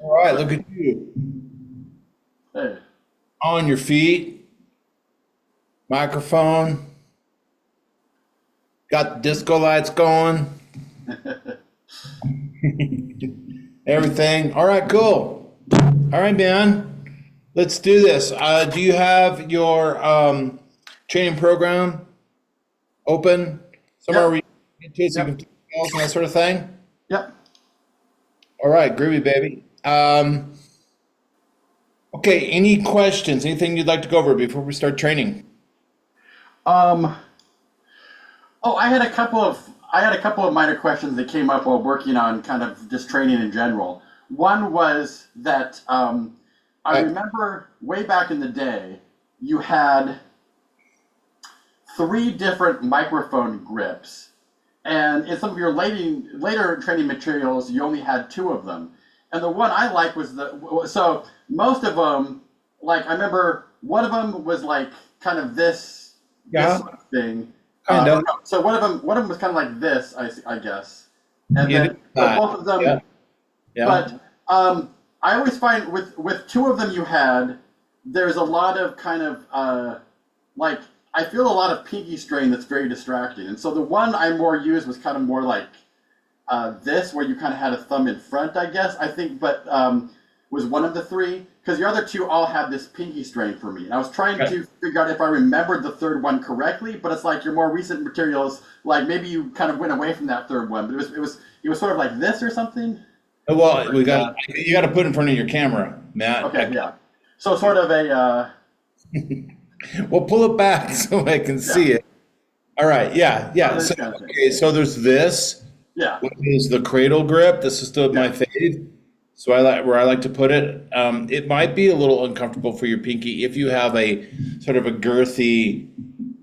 All right, look at you. Hey. On your feet, microphone, got the disco lights going, everything. All right, cool. All right, man. Let's do this. Do you have your training program open somewhere Yep. where you can get to it so you can Yep. take calls and that sort of thing? Yep. All right, groovy, baby. Okay, any questions? Anything you'd like to go over before we start training? Um, oh, I had a couple of minor questions that came up while working on kind of just training in general. One was that I Right. remember way back in the day, you had three different microphone grips, and in some of your later training materials, you only had two of them. And the one I liked was so most of them, like I remember one of them was like kind of this Yeah, sort of thing. kind of. So one of them was kind of like this, I guess. And It is then but that. both of them, Yeah, yeah. but I always find with two of them you had, there's a lot of kind of like I feel a lot of pinky strain that's very distracting. And so the one I more used was kind of more like this, where you kind of had a thumb in front, I guess. I think, but was one of the three, because the other two all had this pinky strain for me. And I was trying Okay. to figure out if I remembered the third one correctly, but it's like your more recent materials, like maybe you kind of went away from that third one, but it was sort of like this or something. Well, you got to put it in front of your camera, Matt. Okay, yeah. So sort of a Well, pull it back so I can see it. All right, yeah, yeah. this So, kind of thing. okay, so there's this, Yeah, which is the cradle grip. This is still my yeah, fave. So I like where I like to put it. It might be a little uncomfortable for your pinky if you have a sort of a girthy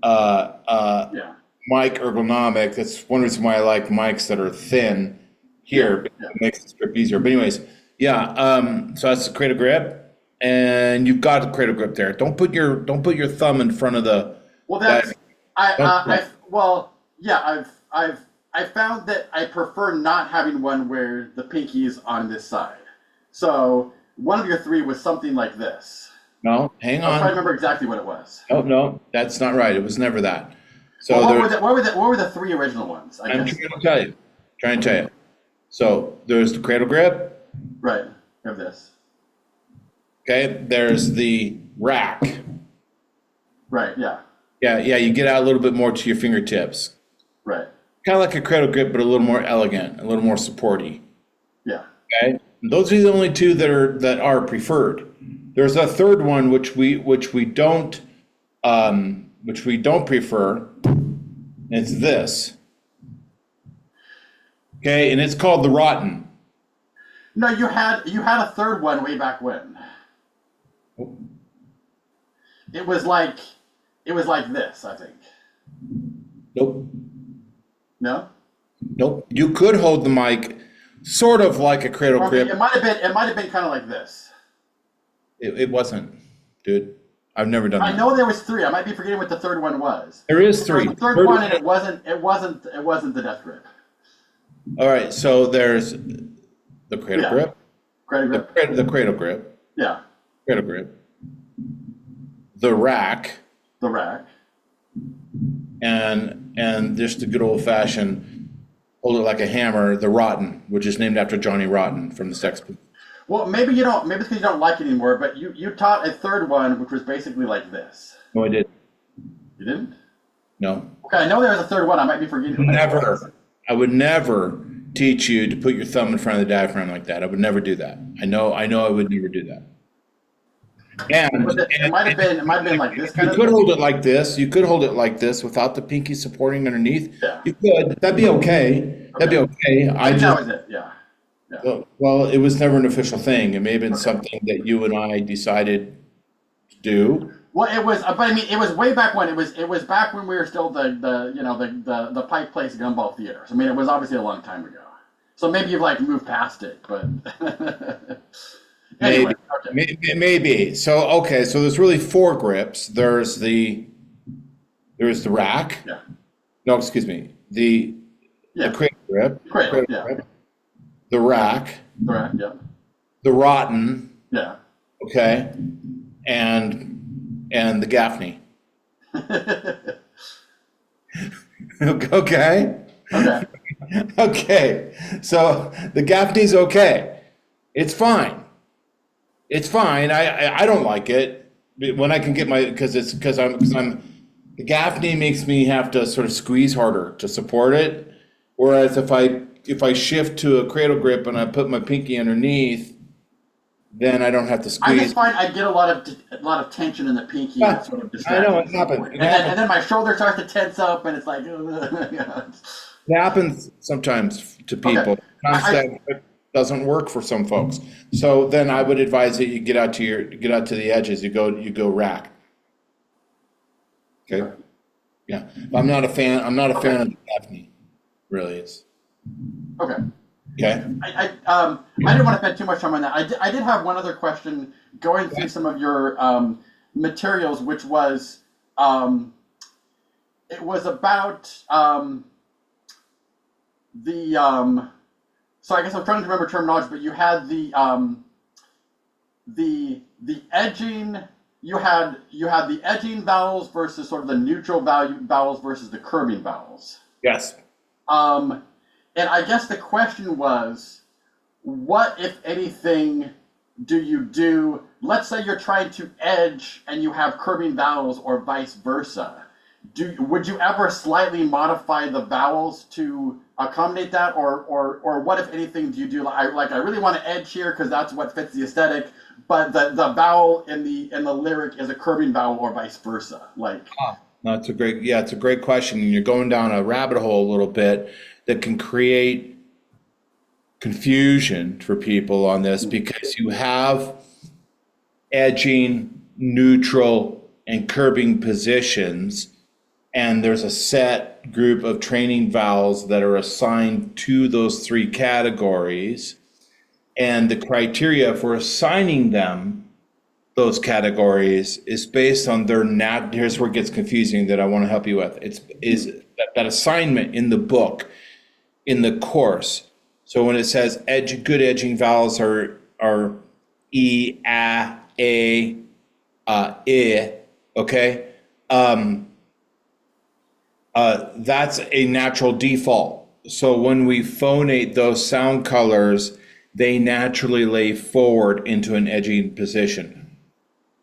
yeah, mic ergonomic. That's one reason why I like mics that are thin here, because yeah. it makes the grip easier. But anyways, yeah. So that's the cradle grip, and you've got the cradle grip there. Don't put your thumb in front of the. Well, That, that's don't, well, yeah. I found that I prefer not having one where the pinky is on this side. So one of your three was something like this. no, hang I was trying to on. remember exactly what it was. No, no, that's not right. It was never that. Well, So what were the three original ones? I I'm guess. trying to tell you. Trying to tell you. So there's the cradle grip. Right. Of this. Okay. There's the rack. Right. Yeah. Yeah, yeah. You get out a little bit more to your fingertips. Right. Kind of like a cradle grip, but a little more elegant, a little more supporty. Yeah. Okay. And those are the only two that are preferred. There's a third one which we don't prefer. It's this. Okay, and it's called the rotten. No, you had a third one way back when. It was like this, I think. Nope. No? Nope. You could hold the mic sort of like a cradle Or grip. it might have been kind of like this. It wasn't, dude. I've never done I that. know there was three. I might be forgetting what the third one was. There is There was three. a third one, and it wasn't the death grip. All right, so there's the cradle Yeah. grip, Credit the, grip. cradle- the cradle grip, Yeah. cradle grip, the rack, The rack. and just the good old fashioned hold it like a hammer, the rotten, which is named after Johnny Rotten from the Sex Pistols. Well, maybe you don't. Maybe it's because you don't like it anymore. But you taught a third one, which was basically like this. No, I did. You didn't? No, Okay, I know there was a third one. I might be forgetting. what it was. never. I would never teach you to put your thumb in front of the diaphragm like that. I would never do that. I know. I would never do that. And, It might have been. It might have been like this kind you of could thing. hold it like this. You could hold it like this without the pinky supporting underneath. Yeah. You could. That'd be okay. That'd be okay. I That just, was it. Yeah. Yeah. well, it was never an official thing. It may have been something that you and I decided to do. Well, it was, but I mean, it was way back when. It was back when we were still the Pike Place Gumball Theater. So, I mean, it was obviously a long time ago. So maybe you've like moved past it, but anyway. Okay. Maybe. So, okay. So there's really four grips. There's the rack. Yeah. No, excuse me. The Yeah. cradle grip. Cradle, Cradle yeah. grip. The rack. Right. Yeah. the rotten, Yeah. okay, and the Gaffney. Okay. Okay. Okay. So the Gaffney's okay. It's fine. It's fine. I don't like it when I can get my because I'm the Gaffney makes me have to sort of squeeze harder to support it. Whereas if I shift to a cradle grip and I put my pinky underneath, then I don't have to I squeeze. just find I get a lot of tension in the pinky. Yeah, That's sort of I distracting. know it happens. And then my shoulder starts to tense up, and it's like. It happens sometimes to people. Okay. Sometimes that doesn't work for some folks. So then I would advise that you get out to the edges. You go rack. Okay. Yeah. I'm not a fan of the Gaffney. Really is. Okay. Okay. I didn't want to spend too much time on that. I did have one other question going through some of your materials, which was it was about so I guess I'm trying to remember terminology, but you had the edging. You had the edging vowels versus sort of the neutral vowels versus the curving vowels. Yes. And I guess the question was, what, if anything, do you do? Let's say you're trying to edge and you have curving vowels, or vice versa. Would you ever slightly modify the vowels to accommodate that, or what, if anything, do you do? I really want to edge here because that's what fits the aesthetic, but the vowel in the lyric is a curving vowel, or vice versa. No, it's a great question. And you're going down a rabbit hole a little bit that can create confusion for people on this, because you have edging, neutral, and curving positions, and there's a set group of training vowels that are assigned to those three categories, and the criteria for assigning them those categories is based on their here's where it gets confusing that I want to help you with. Is that assignment in the book, in the course. So when it says good edging vowels are E, A, I, okay? That's a natural default. So when we phonate those sound colors, they naturally lay forward into an edging position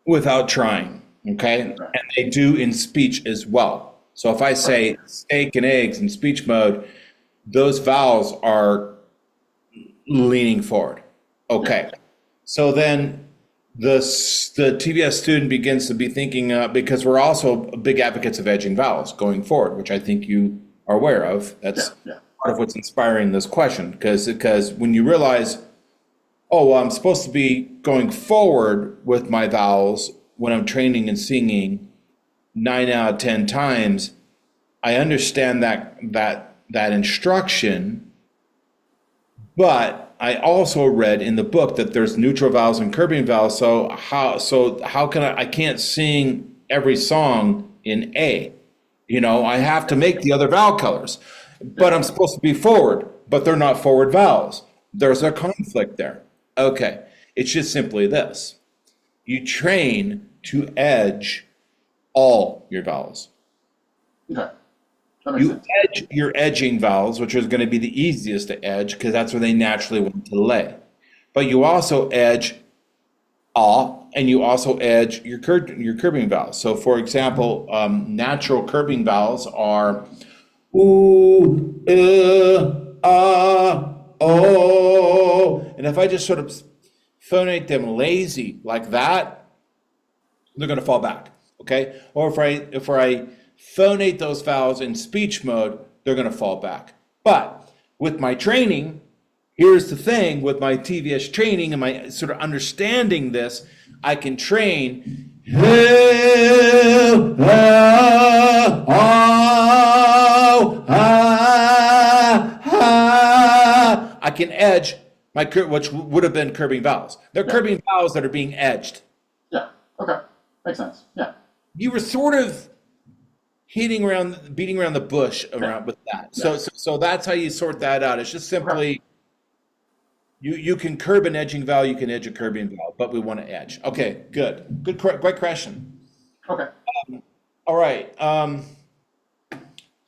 without trying, okay? And they do in speech as well. So if I say steak and eggs in speech mode, those vowels are leaning forward. Okay. So then the TVS student begins to be thinking, because we're also big advocates of edging vowels going forward, which I think you are aware of. That's part of what's inspiring this question, because when you realize, oh, well, I'm supposed to be going forward with my vowels when I'm training and singing 9 out of 10 times, I understand that instruction, but I also read in the book that there's neutral vowels and curving vowels. So how can I can't sing every song in A. I have to make the other vowel colors, but I'm supposed to be forward, but they're not forward vowels. There's a conflict there. Okay. It's just simply this. You train to edge all your vowels. Okay. You edge your edging vowels, which is going to be the easiest to edge because that's where they naturally want to lay. But you also edge and you also edge your curving vowels. So, for example, natural curving vowels are oo, oh. And if I just sort of phonate them lazy like that, they're going to fall back. Okay? Or if I phonate those vowels in speech mode, they're going to fall back. But with my training, here's the thing, with my TVS training and my sort of understanding this, I can train. I can edge which would have been curving vowels. They're curving vowels that are being edged. Yeah. Okay. Makes sense. Yeah. You were sort of beating around the bush with that. So that's how you sort that out. It's just simply You can curb an edging valve, you can edge a curbing valve, but we want to edge. Okay, good. Great question. Okay. All right.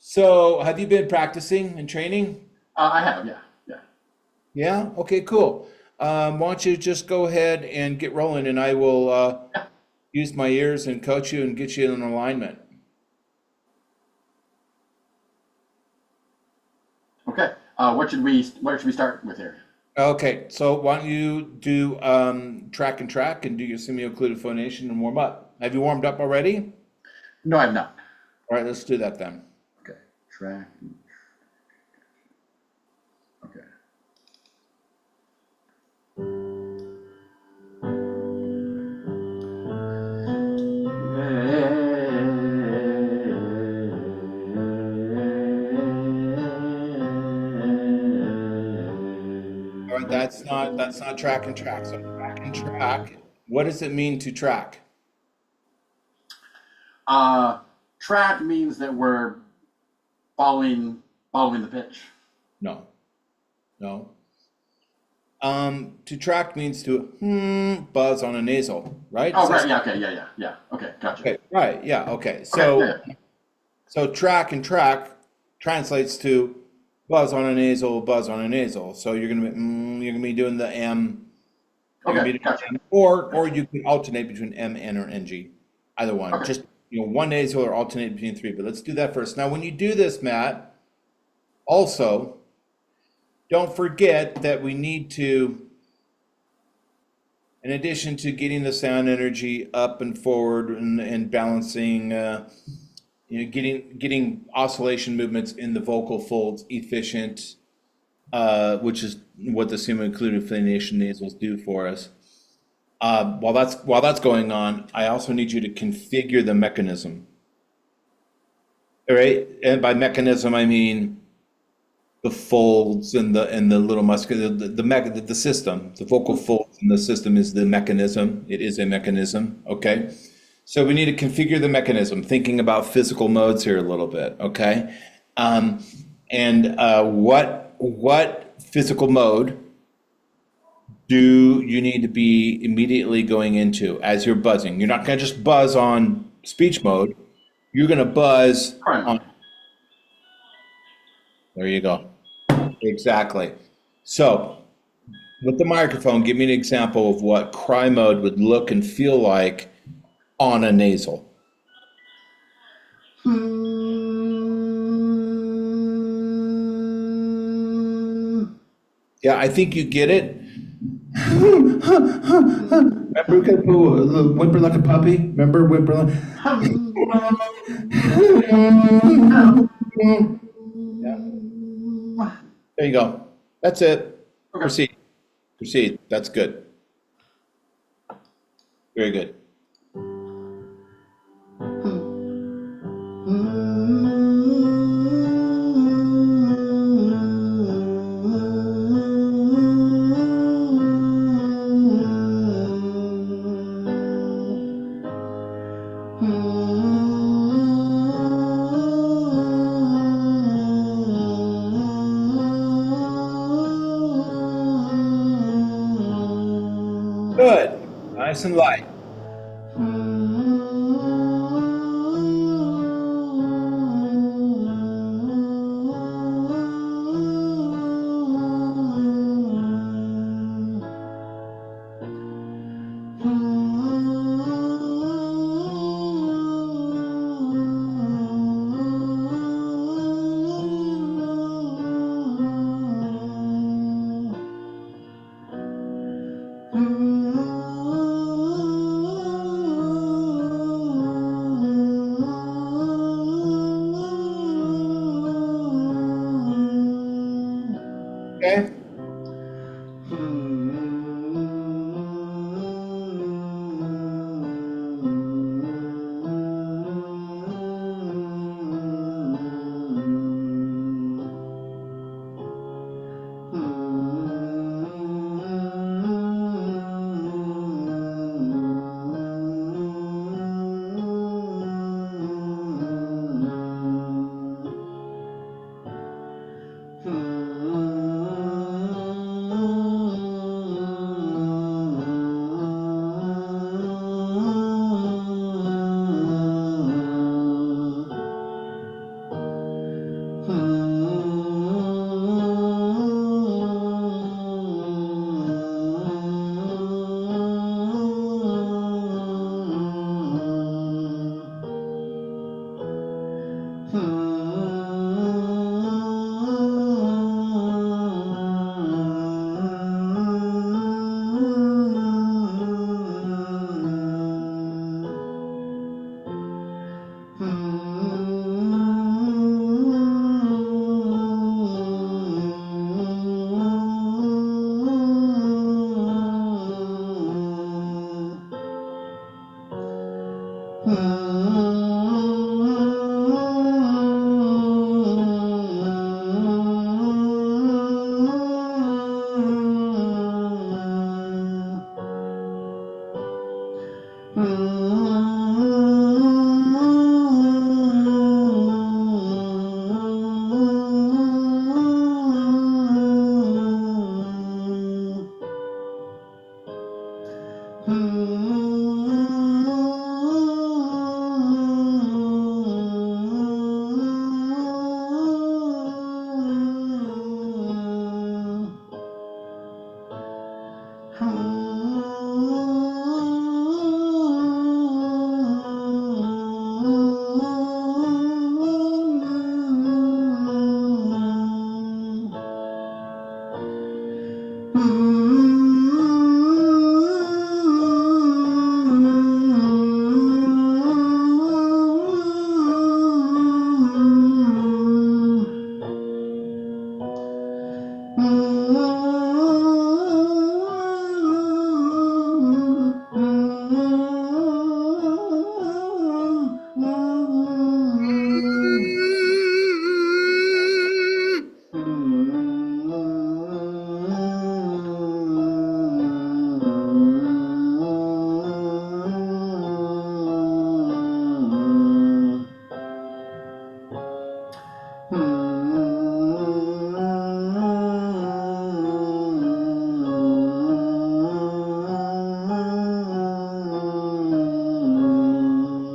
So have you been practicing and training? I have, yeah, yeah. Yeah? Okay, cool. Why don't you just go ahead and get rolling, and I will Yeah. use my ears and coach you and get you in alignment. Okay. What should we start with here? Okay, so why don't you do track and do your semi-occluded phonation and warm up. Have you warmed up already? No, I have not. All right, let's do that then. Okay. Track. Okay. All right, that's not track and track. So track and track. What does it mean to track? Track means that we're following the pitch. No, no. To track means to buzz on a nasal, right? Oh, right. Yeah. Okay. Yeah. Okay. Gotcha. Okay, right. Yeah. Okay. Okay, So yeah. so track and track translates to buzz on a nasal, buzz on a nasal. So you're gonna be doing the M. You're gonna be Okay. doing Gotcha. M, or you can alternate between M, N, or NG. Either one. Okay. Just one nasal or alternate between three. But let's do that first. Now, when you do this, Matt, also don't forget that we need to, in addition to getting the sound energy up and forward and balancing, getting oscillation movements in the vocal folds efficient, which is what the semi-occluded phonation nasals do for us. While that's going on, I also need you to configure the mechanism. All right, and by mechanism I mean the folds and the little muscular the system. The vocal folds in the system is the mechanism. It is a mechanism. Okay, so we need to configure the mechanism. Thinking about physical modes here a little bit. Okay, what physical mode do you need to be immediately going into as you're buzzing? You're not going to just buzz on speech mode. You're going to buzz on. There you go. Exactly. So with the microphone, give me an example of what cry mode would look and feel like on a nasal. Yeah, I think you get it. Remember, we could whimper like a puppy. Remember, whimper like. Yeah. There you go. That's it. Okay. Proceed. That's good. Very good. Good. Nice and light. Okay.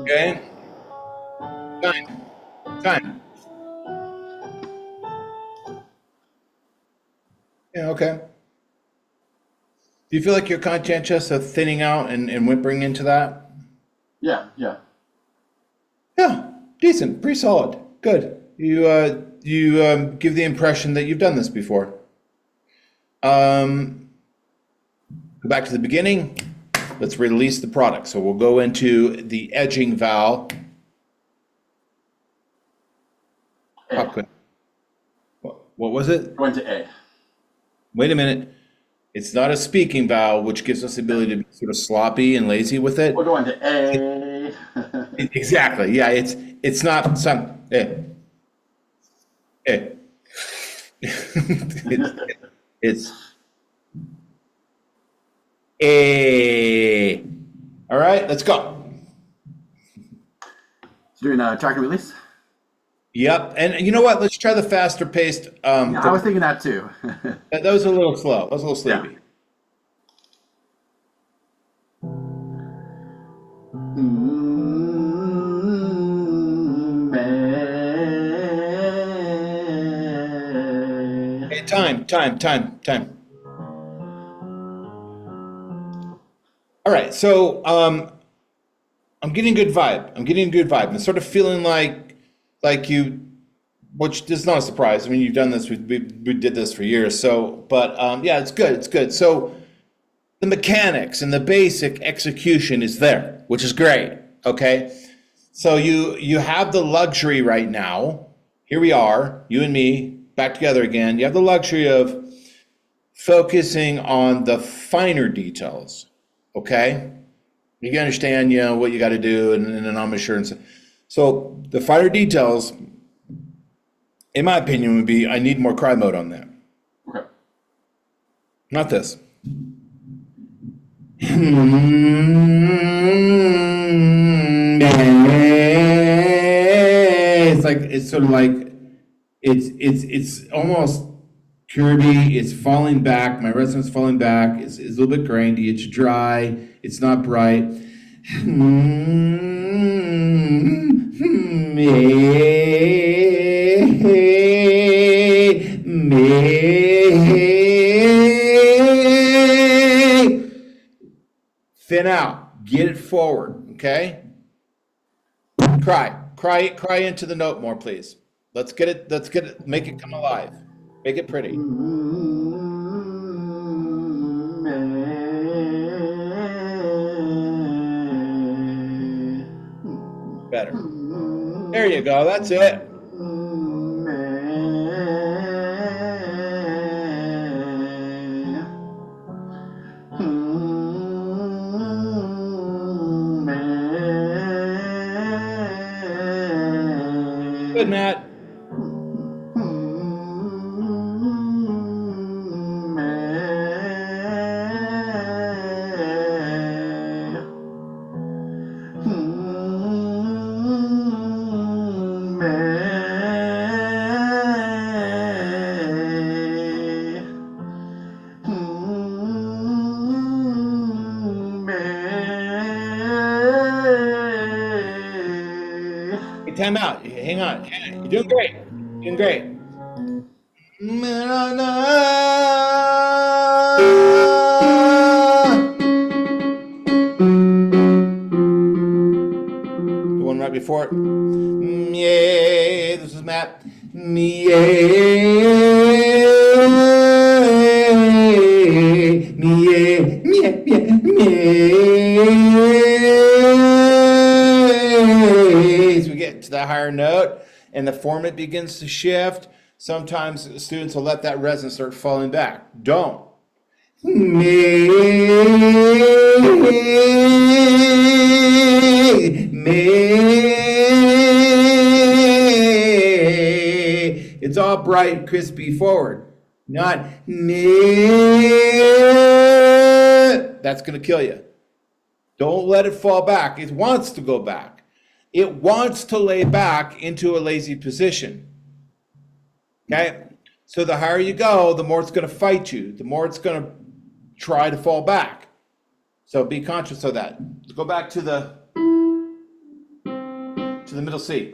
Okay. Time. Time. Yeah, okay. Do you feel like you're conscientious of thinning out and whimpering into that? Yeah, yeah. Yeah, decent, pretty solid. Good. You give the impression that you've done this before. Go back to the beginning. Let's release the product. So we'll go into the edging vowel. A. What was it? Going to A. Wait a minute. It's not a speaking vowel, which gives us the ability to be sort of sloppy and lazy with it. We're going to A. Exactly. Yeah, it's not some it's a. All right, let's go. Doing a track and release? Yep, and you know what? Let's try the faster paced. Yeah, I was thinking that too. That was a little slow. That was a little sleepy. Yeah. Hey, time. All right, so I'm getting a good vibe. I'm sort of feeling like you, which is not a surprise. I mean, you've done this. We did this for years. So, but yeah, it's good. It's good. So the mechanics and the basic execution is there, which is great. Okay, so you have the luxury right now. Here we are, you and me, back together again. You have the luxury of focusing on the finer details. Okay, you can understand, what you got to do, and I'm sure. So the finer details, in my opinion, would be I need more cry mode on that. Okay. Not this. It's sort of like it's almost curvy. It's falling back. My resonance falling back. It's a little bit grindy. It's dry. It's not bright. Thin out. Get it forward. Okay. Cry into the note more, please. Let's get it, make it come alive. Make it pretty. Better. There you go, that's it. Good, Matt. Hey, time out. Hang on. You're doing great. The one right before it. Yeah, this is Matt. As we get to the higher note and the formant begins to shift, sometimes students will let that resonance start falling back. Don't. It's all bright and crispy forward, not that's going to kill you. Don't let it fall back. It wants to go back. It wants to lay back into a lazy position. Okay? So the higher you go, the more it's going to fight you, the more it's going to try to fall back. So be conscious of that. Let's go back to the the middle C.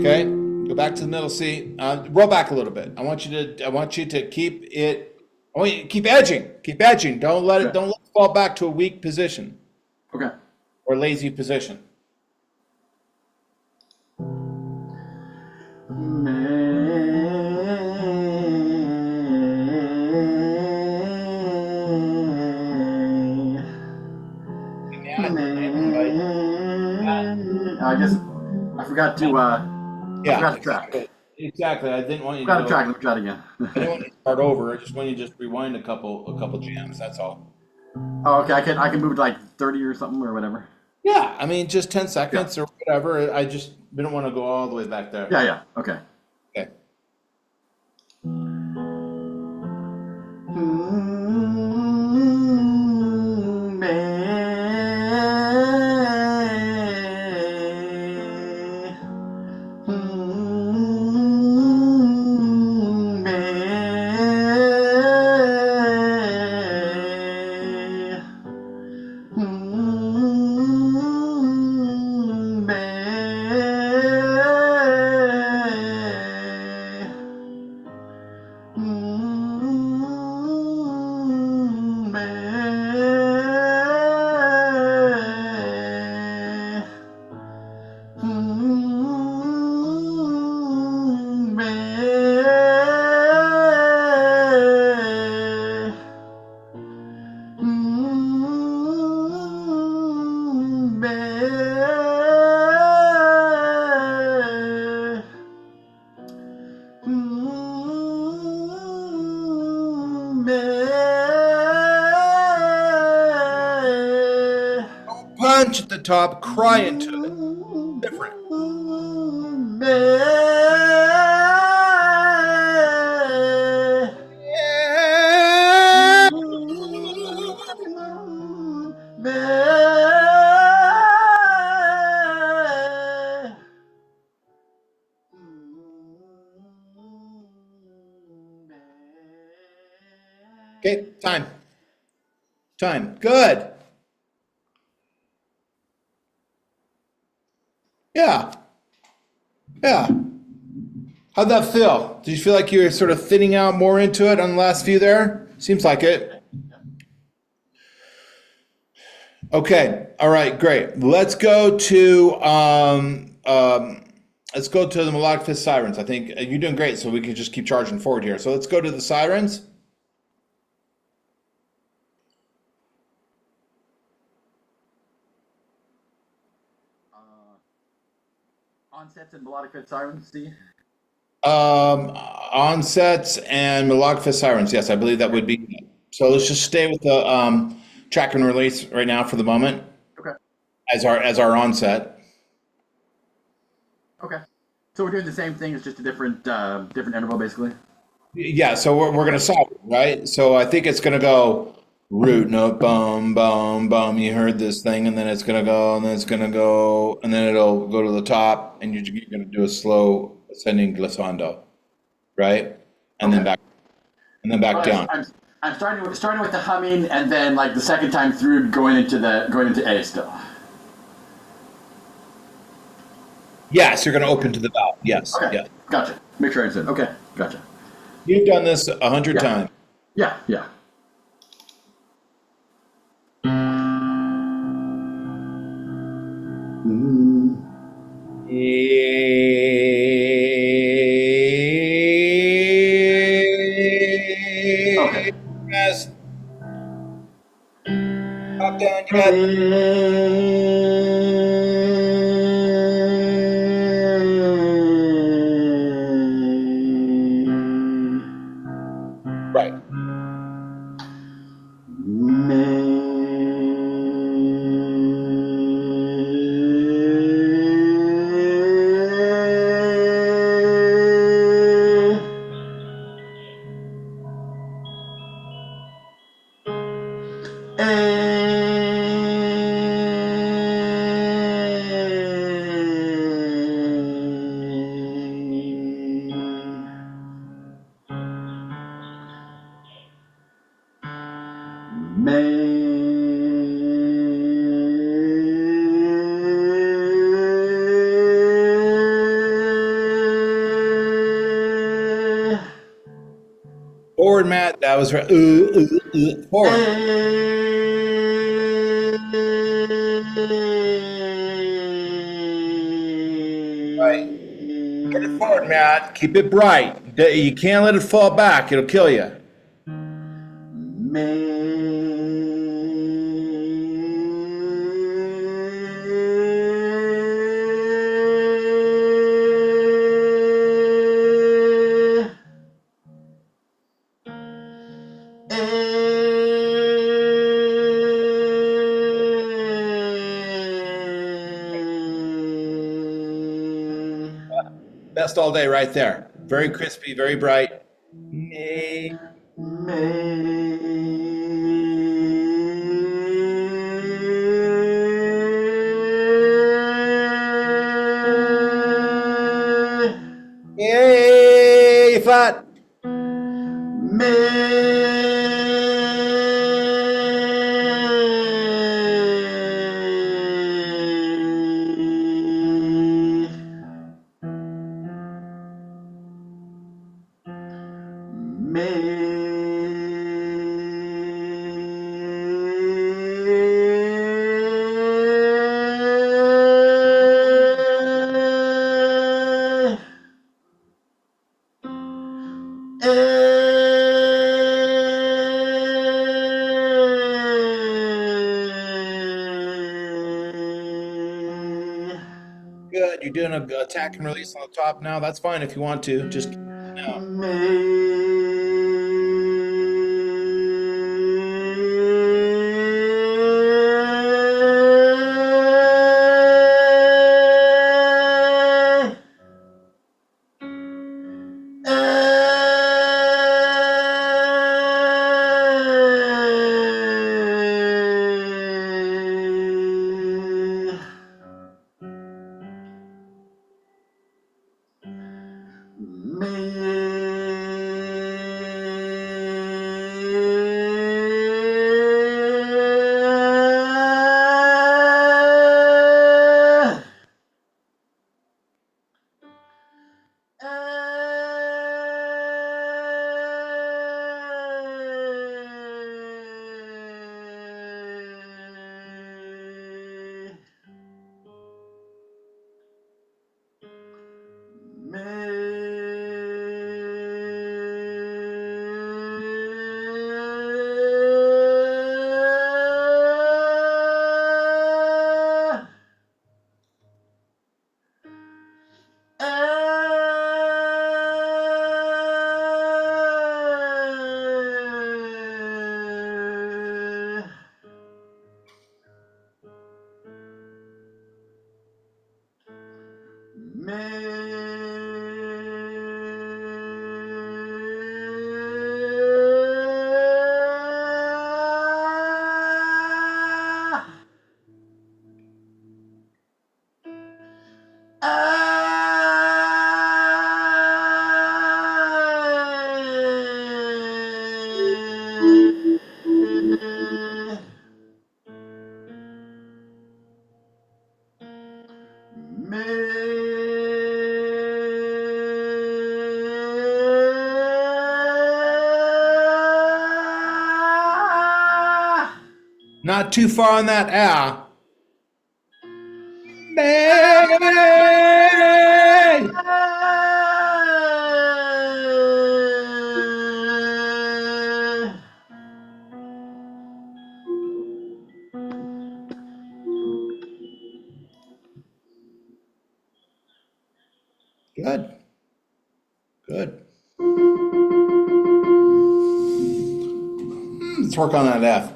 Okay, go back to the middle C. Roll back a little bit. I want you to keep it. I want you to keep edging. Don't let it fall back to a weak position. Okay. Or lazy position. I guess I forgot to track. Exactly. I didn't want you Got to to track. Let me try it again. I didn't want you to start over. I just want you to just rewind a couple jams. That's all. Oh, okay. I can move to like 30 or something or whatever. Yeah, I mean just 10 seconds or whatever. I just didn't want to go all the way back there. Yeah. Okay. Okay. Punch at the top, cry into it. Different. Okay, time. Good. Yeah. How'd that feel? Did you feel like you were sort of thinning out more into it on the last few there? Seems like it. Okay. All right. Great. Let's go to the melodic fifth sirens. I think you're doing great, so we can just keep charging forward here. So let's go to the sirens. Onsets and melodic fifth sirens. See. Onsets and melodic fifth sirens. Yes, I believe that would be. So let's just stay with the track and release right now for the moment. Okay. As our onset. Okay. So we're doing the same thing. It's just a different interval, basically. Yeah. So we're going to solve it, right? So I think it's going to go root note, bum, bum, bum. You heard this thing, and then it's going to go, and then it's going to go, and then it'll go to the top, and you're going to do a slow ascending glissando, right? And then back, down. I'm starting with the humming, and then like the second time through, going into A still. Yes, you're going to open to the valve. Yes. Okay. Yeah. Gotcha. Make sure I said. Okay. Gotcha. You've done this 100 times. Yeah. Okay. Yes. Up, down, you got right. Forward, Matt. That was right. Forward. Right. Get it forward, Matt. Keep it bright. You can't let it fall back. It'll kill you. Best all day right there. Very crispy, very bright. May. Yay, flat. Good. You're doing a attack and release on the top now. That's fine if you want to. Just now. Not too far on that ah. Good. Good. Let's work on that F.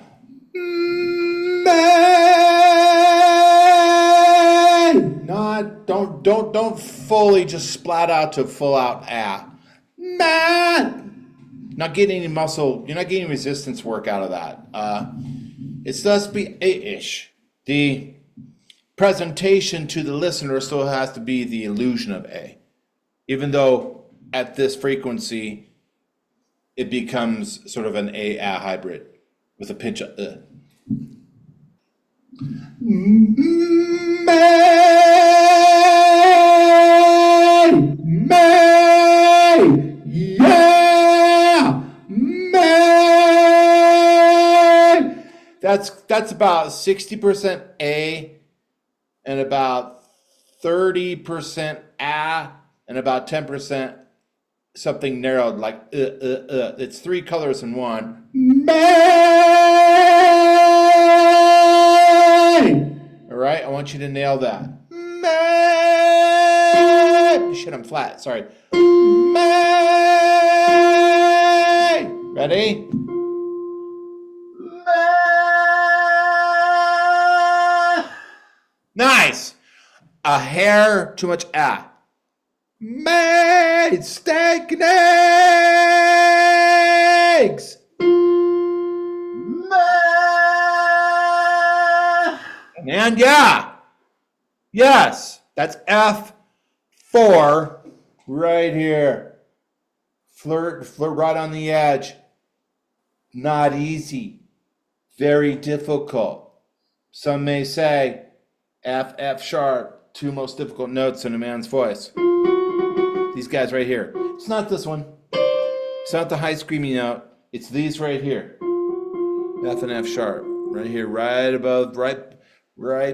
Not don't fully just splat out to full out ah. Not getting any muscle. You're not getting resistance work out of that. It's supposed to be A-ish. The presentation to the listener still has to be the illusion of A, even though at this frequency it becomes sort of an A hybrid with a pinch of May, yeah, That's about 60% A and about 30% A and about 10% something narrowed like It's three colors in one. All right, I want you to nail that. Shit, I'm flat. Sorry. Ready? Nice. A hair too much ah. Made steak and eggs. And yeah. Yes, that's F4 right here. Flirt right on the edge. Not easy. Very difficult. Some may say F sharp, two most difficult notes in a man's voice. These guys right here. It's not this one. It's not the high screaming note. It's these right here. F and F sharp. Right here, right above, right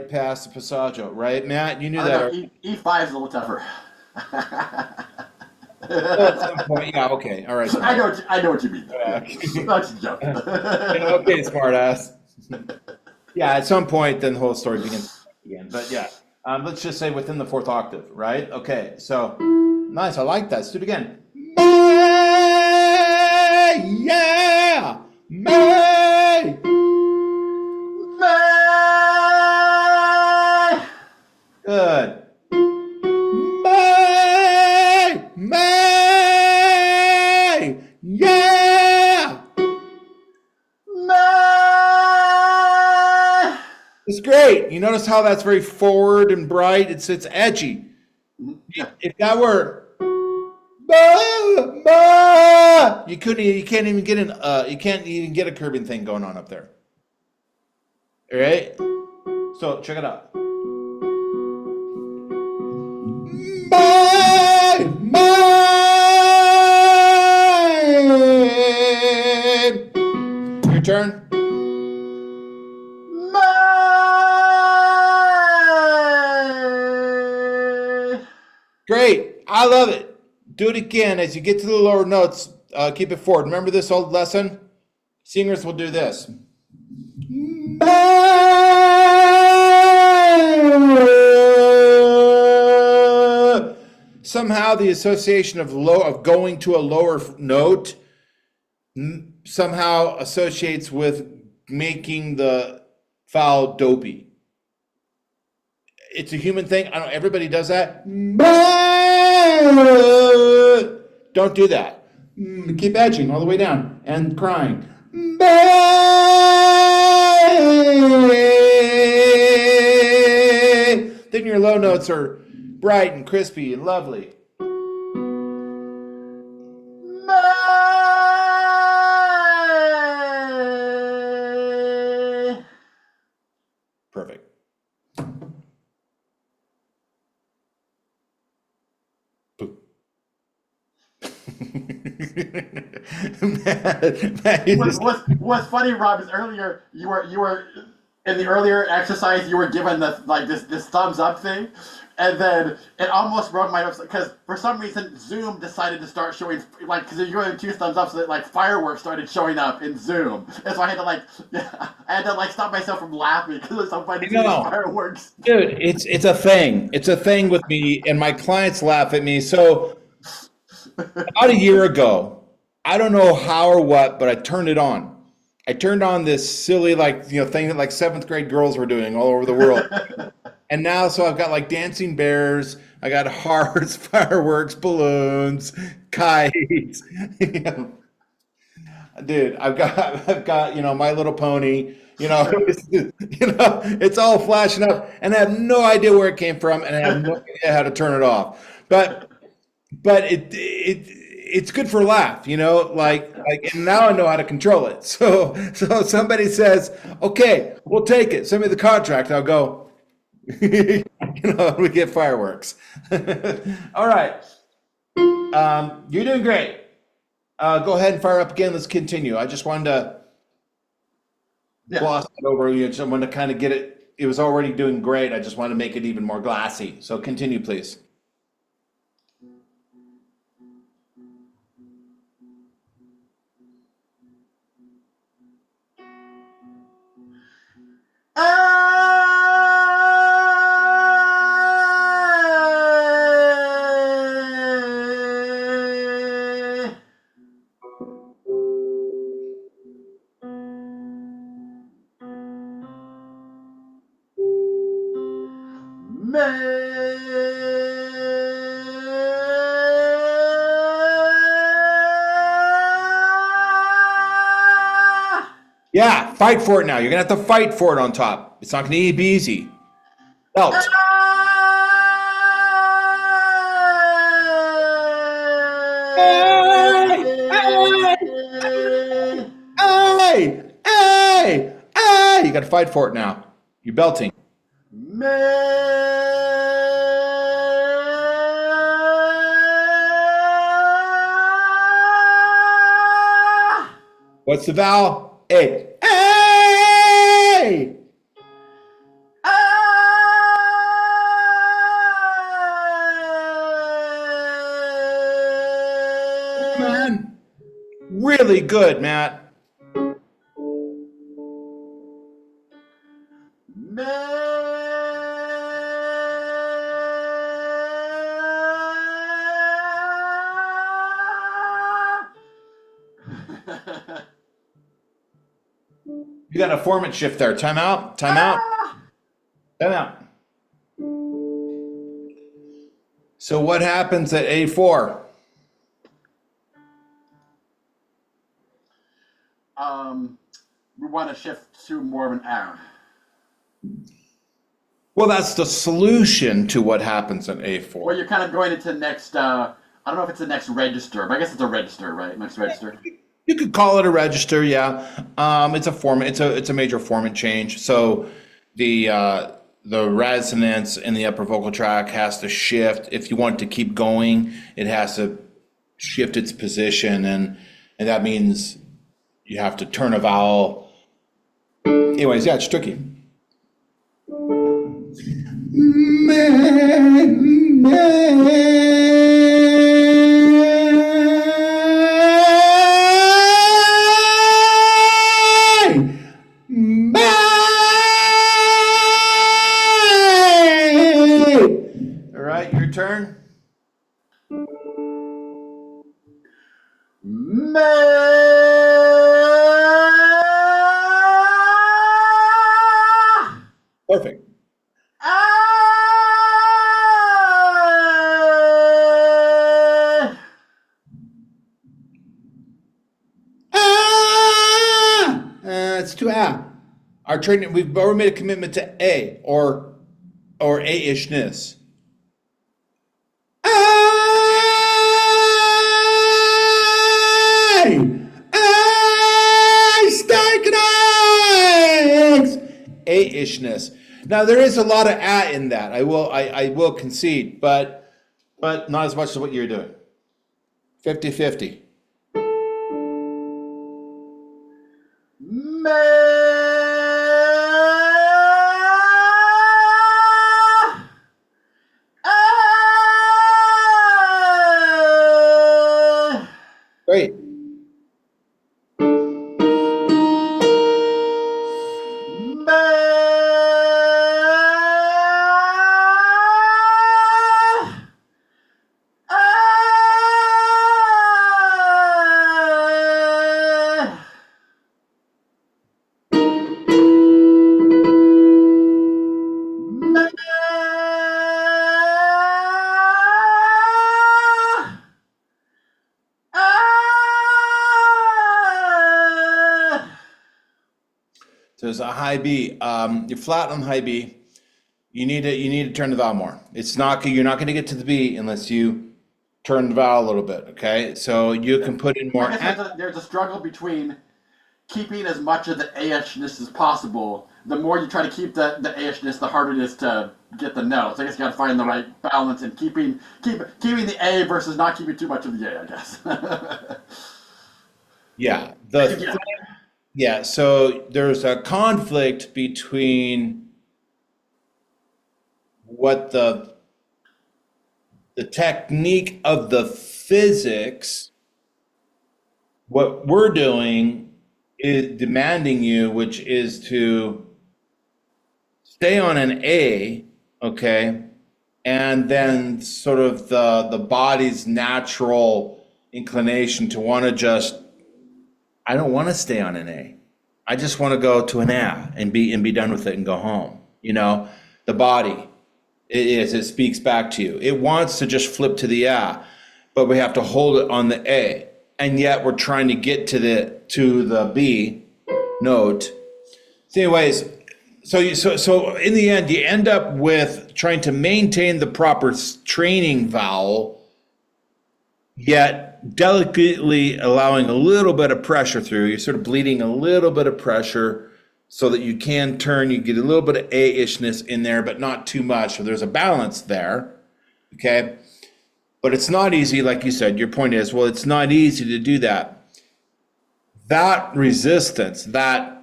past the passaggio. Right, Matt? You knew that. E5 is a little tougher. At some point, yeah, okay. All right. I know what you mean. Okay. That's a joke. Okay, smartass. Yeah, at some point, then the whole story begins again. But yeah, let's just say within the fourth octave, right? Okay, so nice. I like that. Let's do it again. Yeah, May. Good. May. Yeah. It's great. You notice how that's very forward and bright. It's edgy. If that were you can't even get a curbing thing going on up there. All right? So check it out. Your turn. Great. I love it. Do it again as you get to the lower notes. Keep it forward. Remember this old lesson? Singers will do this. Somehow the association of going to a lower note somehow associates with making the vowel dopey. It's a human thing. I don't know, everybody does that. Don't do that. Keep edging all the way down and crying. Then your low notes are bright and crispy and lovely. Perfect. What's funny, Rob, is earlier you were in the earlier exercise you were given this thumbs up thing, and then it almost broke my nose because for some reason Zoom decided to start showing because you're going two thumbs up, so that fireworks started showing up in Zoom, and so I had to stop myself from laughing because it's so funny to see fireworks. Dude, it's a thing. It's a thing with me, and my clients laugh at me. So about a year ago, I don't know how or what, but I turned it on. I turned on this silly thing that seventh grade girls were doing all over the world. And now, so I've got dancing bears, I got hearts, fireworks, balloons, kites. Dude, I've got My Little Pony. It's all flashing up, and I have no idea where it came from, and I have no idea how to turn it off. But it's good for a laugh, and now I know how to control it. So somebody says, okay, we'll take it. Send me the contract. I'll go, we get fireworks. All right. You're doing great. Go ahead and fire up again. Let's continue. I just wanted to Yeah. gloss it over. You just want to kind of get it. It was already doing great. I just want to make it even more glassy. So continue, please. Yeah, fight for it now. You're gonna have to fight for it on top. It's not gonna be easy. Belt. Hey! Hey! Hey! You gotta fight for it now. You're belting. What's the vowel? A. Hey! Man, really good, Matt. You got a formant shift there. Time out. Time out. Time out. So what happens at A4? We want to shift to more of an R. Well, that's the solution to what happens at A4. Well, you're kind of going into the next, I don't know if it's the next register, but I guess it's a register, right? Next register. You could call it a register, yeah. It's a form. It's a major formant change. So the resonance in the upper vocal tract has to shift. If you want it to keep going, it has to shift its position, and that means you have to turn a vowel. Anyways, yeah, it's tricky. All right, your turn. Perfect. It's too Our training, we've already made a commitment to A or A-ishness. A-ishness. Now there is a lot of in that. I will concede, but not as much as what you're doing. 50-50. Great. So there's a high B. You're flat on high B. You need to turn the vowel more. You're not going to get to the B unless you turn the vowel a little bit. Okay, so you can put in more. I guess there's a struggle between keeping as much of the A-ishness as possible. The more you try to keep the A-ishness, the harder it is to get the notes. I guess you got to find the right balance in keeping the A versus not keeping too much of the A, I guess. Yeah. Yeah, so there's a conflict between what the technique of the physics, what we're doing is demanding you, which is to stay on an A, okay, and then sort of the body's natural inclination to want to just, I don't want to stay on an A. I just want to go to an A and be done with it and go home. You know, the body, it speaks back to you. It wants to just flip to the A, but we have to hold it on the A. And yet we're trying to get to the B note. So anyways, so in the end, you end up with trying to maintain the proper training vowel, yet delicately allowing a little bit of pressure through. You're sort of bleeding a little bit of pressure so that you can turn, you get a little bit of A-ishness in there, but not too much. So there's a balance there, okay? But it's not easy, like you said. Your point is, well, it's not easy to do that. That resistance, that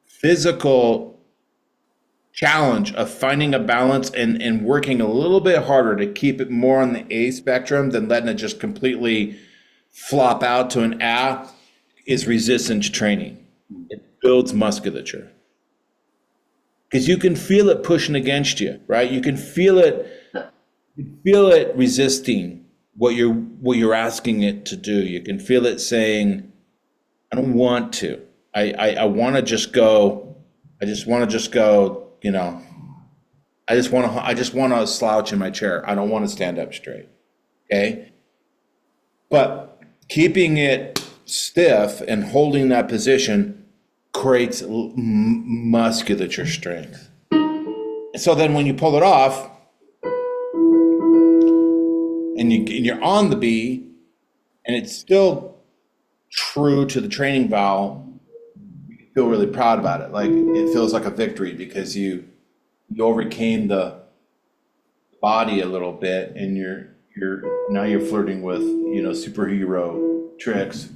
physical challenge of finding a balance and working a little bit harder to keep it more on the A spectrum than letting it just completely flop out to an A is resistance training. It builds musculature. Because you can feel it pushing against you, right? You can feel it resisting what you're asking it to do. You can feel it saying, I don't want to. I want to just go. I just want to just go. You know, I just want to slouch in my chair. I don't want to stand up straight. Okay, but keeping it stiff and holding that position creates musculature strength. So then, when you pull it off, and you're on the B, and it's still true to the training vowel, you feel really proud about it. Like it feels like a victory because you overcame the body a little bit, and you're flirting with superhero tricks.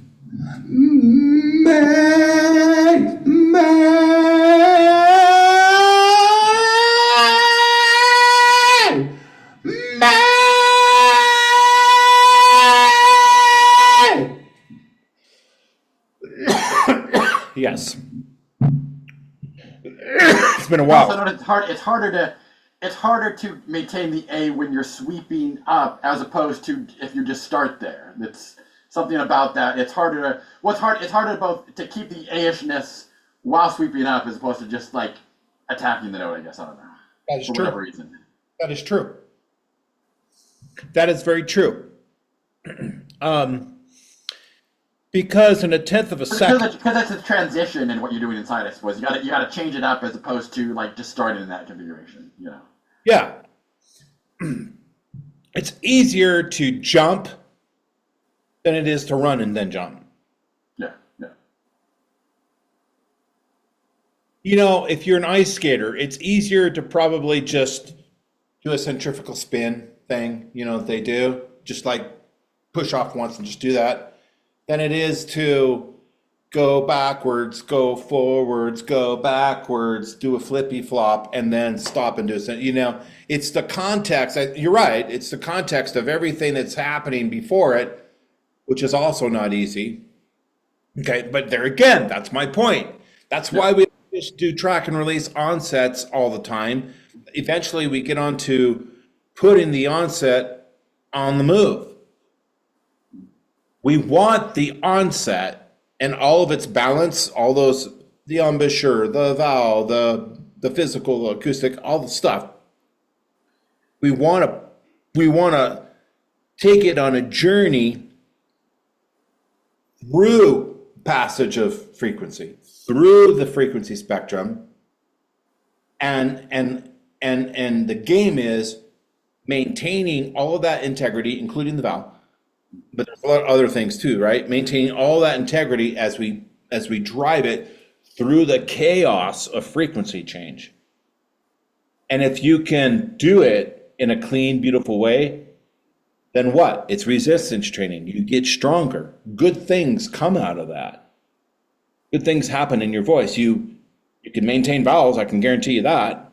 Yes. It's been a while. Also, it's harder to maintain the A when you're sweeping up as opposed to if you just start there. It's something about that. It's harder both to keep the A-ishness while sweeping up as opposed to just like attacking the note, I guess. I don't know. That is for true. whatever reason. That is true. That is very true. Because in a tenth of a second, because that's a transition in what you're doing inside, I suppose. You got to change it up as opposed to like just starting in that configuration. You know. Yeah. It's easier to jump than it is to run and then jump. Yeah. You know, if you're an ice skater, it's easier to probably just do a centrifugal spin thing, that they do, just like push off once and just do that, than it is to go backwards, go forwards, go backwards, do a flippy flop, and then stop and do it. It's the context. You're right. It's the context of everything that's happening before it, which is also not easy. Okay, but there again, that's my point. That's why we just do track and release onsets all the time. Eventually we get on to putting the onset on the move. We want the onset and all of its balance, all those, the embouchure, the vowel, the physical, the acoustic, all the stuff. We want to take it on a journey through passage of frequency, through the frequency spectrum, and the game is maintaining all of that integrity, including the vowel. But there's a lot of other things too, right? Maintaining all that integrity as we drive it through the chaos of frequency change. And if you can do it in a clean, beautiful way, then what? It's resistance training. You get stronger. Good things come out of that. Good things happen in your voice. You can maintain vowels, I can guarantee you that.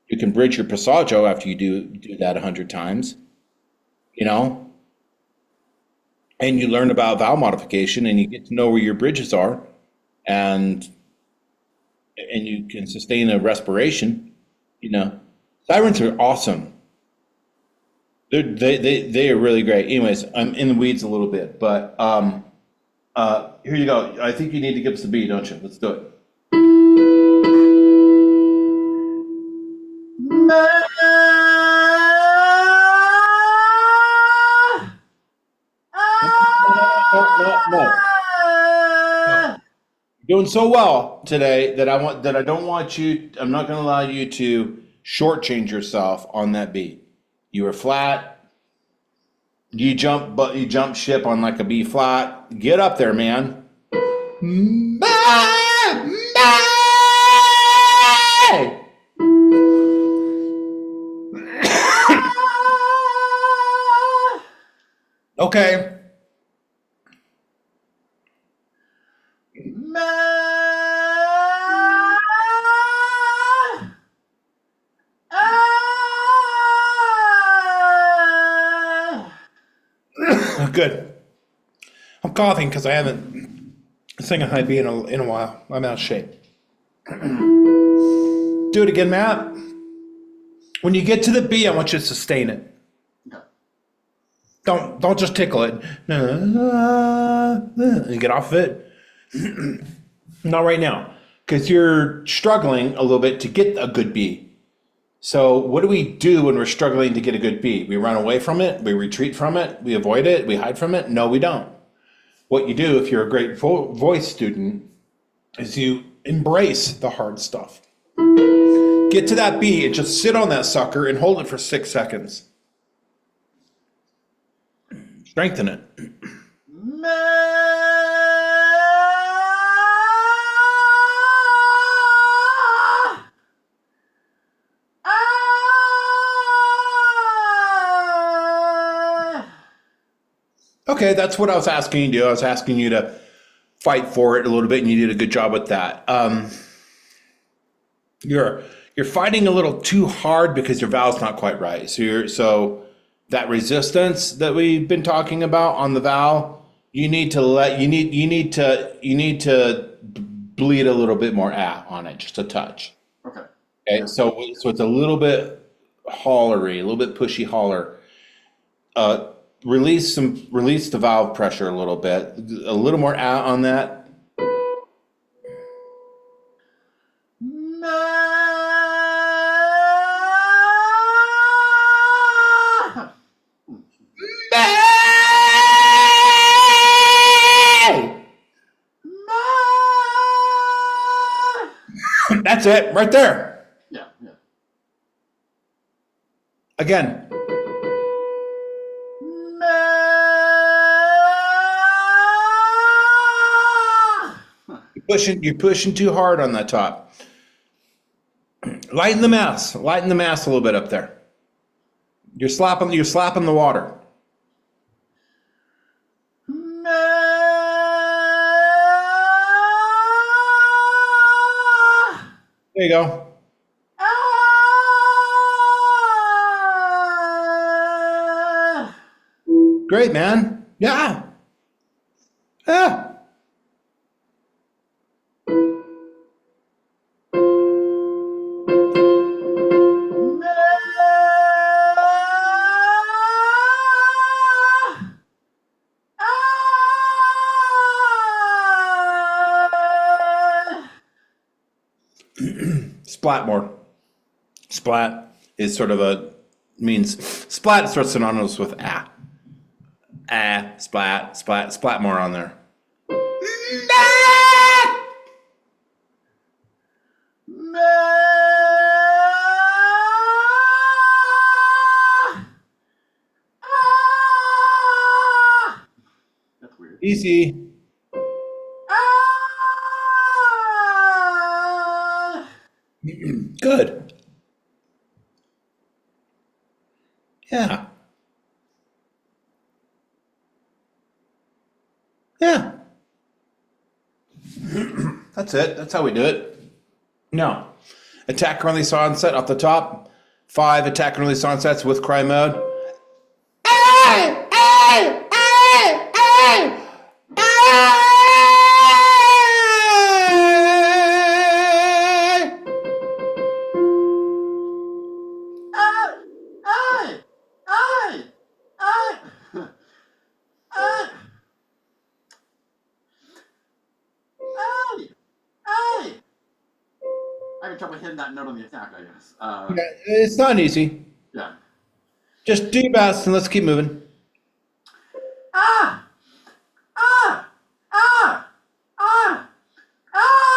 You can bridge your passaggio after you do that 100 times, you know? And you learn about vowel modification and you get to know where your bridges are, and you can sustain a respiration, you know. Sirens are awesome. They are really great. Anyways, I'm in the weeds a little bit, but here you go. I think you need to give us the beat, don't you? Let's do it. No. You're doing so well today that I don't want you. I'm not going to allow you to shortchange yourself on that beat. You were flat. You jump ship on like a B flat. Get up there, man. Okay. Good. I'm coughing because I haven't sung a high B in a while. I'm out of shape. Do it again, Matt. When you get to the B, I want you to sustain it. Okay. Don't just tickle it. And get off of it. Not right now, because you're struggling a little bit to get a good B. So what do we do when we're struggling to get a good B? We run away from it, we retreat from it, we avoid it, we hide from it? No, we don't. What you do if you're a great voice student is you embrace the hard stuff. Get to that B and just sit on that sucker and hold it for 6 seconds. Strengthen it. Okay, that's what I was asking you to do. I was asking you to fight for it a little bit, and you did a good job with that. You're fighting a little too hard because your vowel's not quite right. So that resistance that we've been talking about on the vowel, you need to bleed a little bit more on it, just a touch. Okay. Okay. So it's a little bit hollery, a little bit pushy holler. Release the valve pressure a little bit, a little more out on that. That's it, right there. Yeah. Again. You're pushing too hard on that top. Lighten the mass a little bit up there. You're slapping the water. There you go. Great, man. Yeah. Yeah. Splat more. Splat is sort of splat is sort of synonymous with splat more on there. That's weird. Easy. Good. Yeah. Yeah. That's it. That's how we do it. No. Attack and release onset off the top. 5 attack and release onsets with cry mode. Ay, ay, ay, ay, ay. I have trouble hitting that note on the attack, I guess. Yeah, it's not easy. Yeah. Just do your best and let's keep moving. Ah! Ah! Ah! Ah! Ah!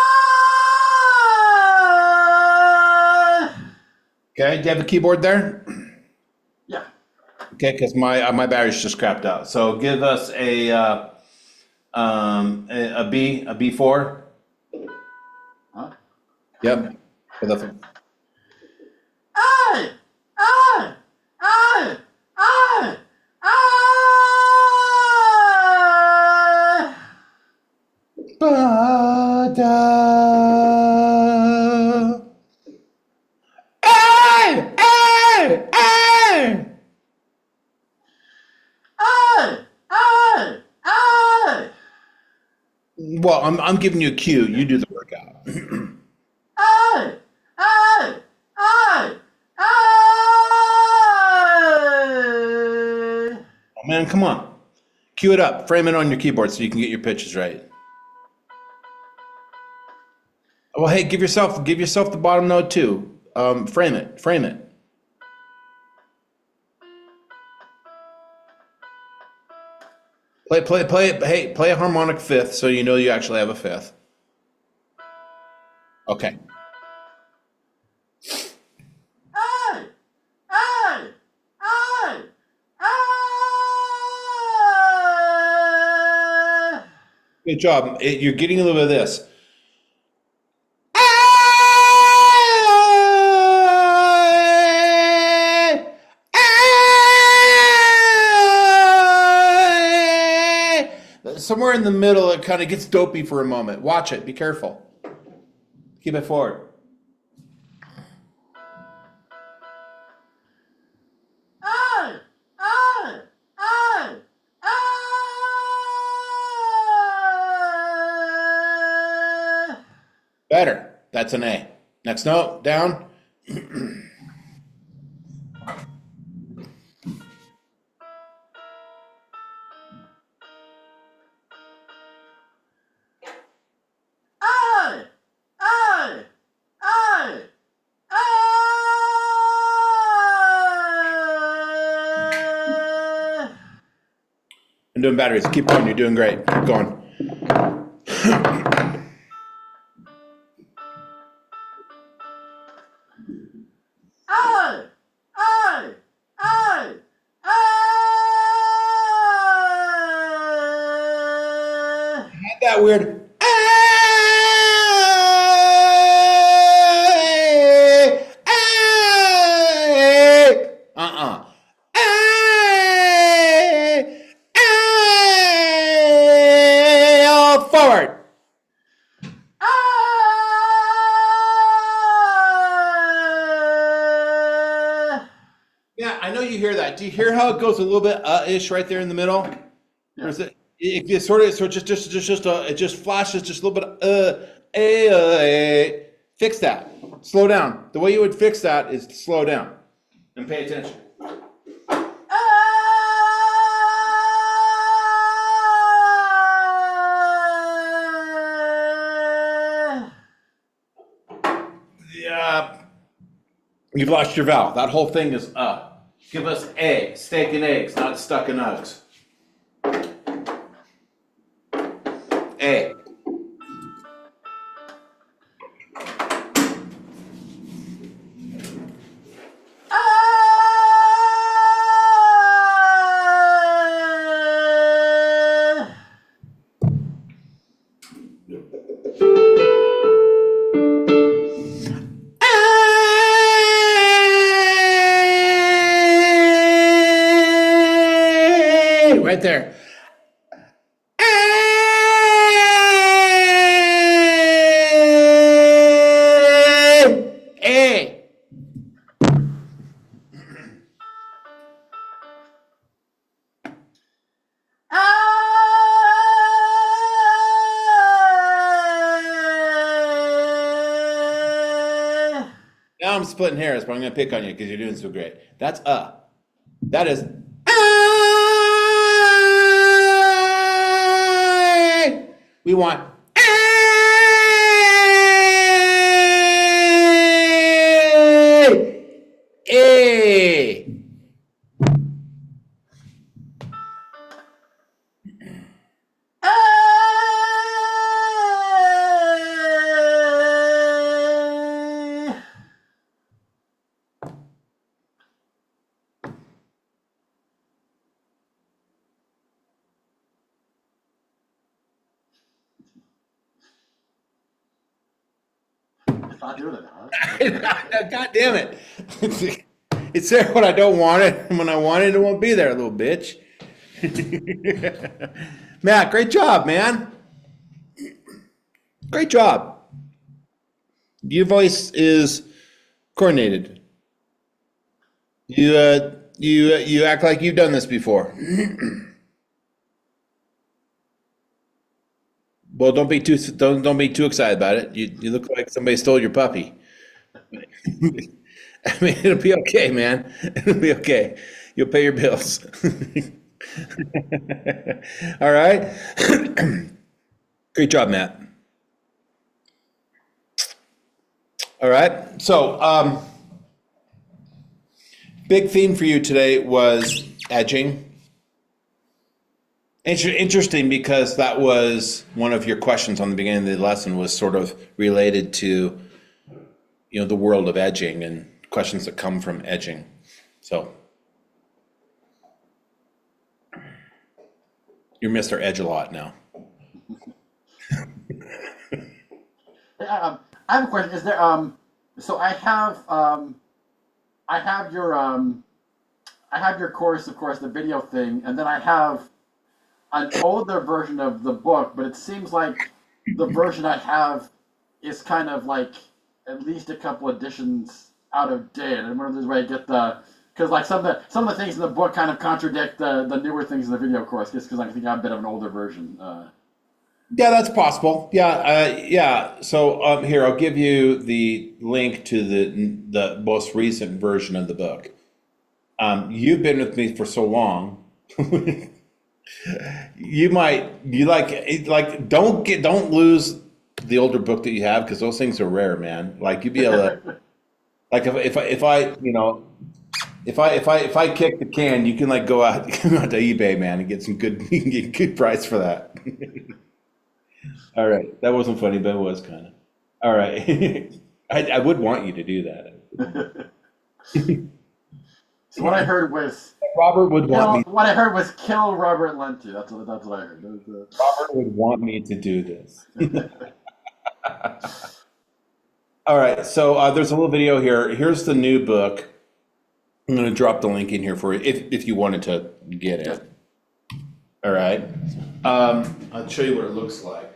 Okay, do you have a keyboard there? Yeah. Okay, because my battery's just crapped out. So give us a B4. Huh? Yep. For the Ay! Ay! Ay! Ay! Ay! Ba-da. Ay! Ay! Ay! Ay! Ay! Ay! Well, I'm giving you a cue. You do the workout. Ay! Ay! Ay! Ay! Oh man, come on. Cue it up. Frame it on your keyboard so you can get your pitches right. Well, hey, give yourself the bottom note too. Frame it. Frame it. Play. Hey, play a harmonic fifth so you know you actually have a fifth. Okay. Ay! Ay! Ay! Ay! Good job. You're getting a little bit of this. Somewhere in the middle, it kind of gets dopey for a moment. Watch it. Be careful. Keep it forward. Ay! Ay! Ay! Ay! Better. That's an A. Next note. Down. Ay! Ay! Ay! Ay! I'm doing batteries. Keep going. You're doing great. Keep going. Ay! Ay! Ay! Ay! Not that weird. Uh-uh. All forward. Yeah, I know you hear that. Do you hear how it goes a little bit ish right there in the middle? Or is it? It sort of so just it just flashes just a little bit Fix that. Slow down. The way you would fix that is to slow down and pay attention. Yeah. You've lost your vowel. That whole thing is Give us A, steak and eggs, not stuck in nugs. A. Right there. now I'm splitting hairs, but I'm going to pick on you because you're doing so great. That's That is we want A. Not doing it now. God damn it. It's there when I don't want it, and when I want it, it won't be there, little bitch. Matt, great job, man. Great job. Your voice is coordinated. You act like you've done this before. Well, don't be too excited about it. You look like somebody stole your puppy. I mean, it'll be okay, man. It'll be okay. You'll pay your bills. All right. Great job, Matt. All right. So, big theme for you today was edging. Interesting, because that was one of your questions on the beginning of the lesson, was sort of related to, the world of edging and questions that come from edging. So you're Mr. Edge-a-lot now. I have a question. Is there so I have your course, of course, the video thing, and then I have an older version of the book, but it seems like the version I have is kind of like at least a couple editions out of date. I wonder if there's a way to get because like some of the things in the book kind of contradict the newer things in the video course, just because I think I have a bit of an older version. Yeah, that's possible. Yeah. So here, I'll give you the link to the most recent version of the book. You've been with me for so long. Don't lose the older book that you have, because those things are rare, man. Like, you'd be able to, like, if I kick the can, you can like go out to eBay, man, and get some good, you can get good price for that. All right, that wasn't funny, but it was kind of. All right, I would want you to do that. So what I heard was Robert would want me. What I heard was kill Robert Lunte. That's what I heard. Robert would want me to do this. All right, so there's a little video here. Here's the new book. I'm going to drop the link in here for you if you wanted to get it. All right. I'll show you what it looks like.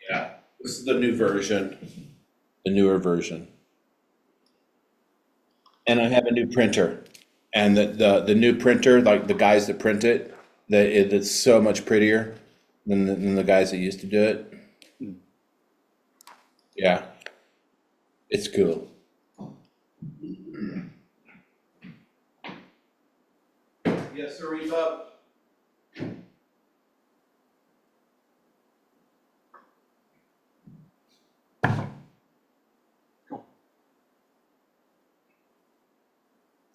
Yeah, this is the new version, the newer version. And I have a new printer. And the new printer, like the guys that print it, it's so much prettier than the guys that used to do it. Yeah, it's cool. Yes, sir, Reba.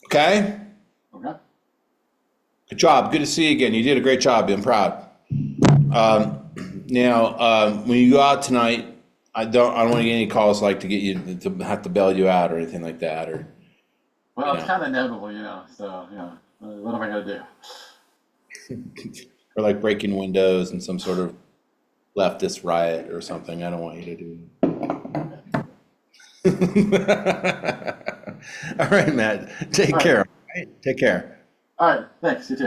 Okay. Okay. Good job. Good to see you again. You did a great job. I'm proud. Now, when you go out tonight, I don't want to get any calls like to get you to have to bail you out or anything like that, or. Well, it's kind of inevitable, So what am I gonna do? Or like breaking windows in some sort of leftist riot or something. I don't want you to do. All right, Matt. Take care. All right? Take care. All right. Thanks. You too.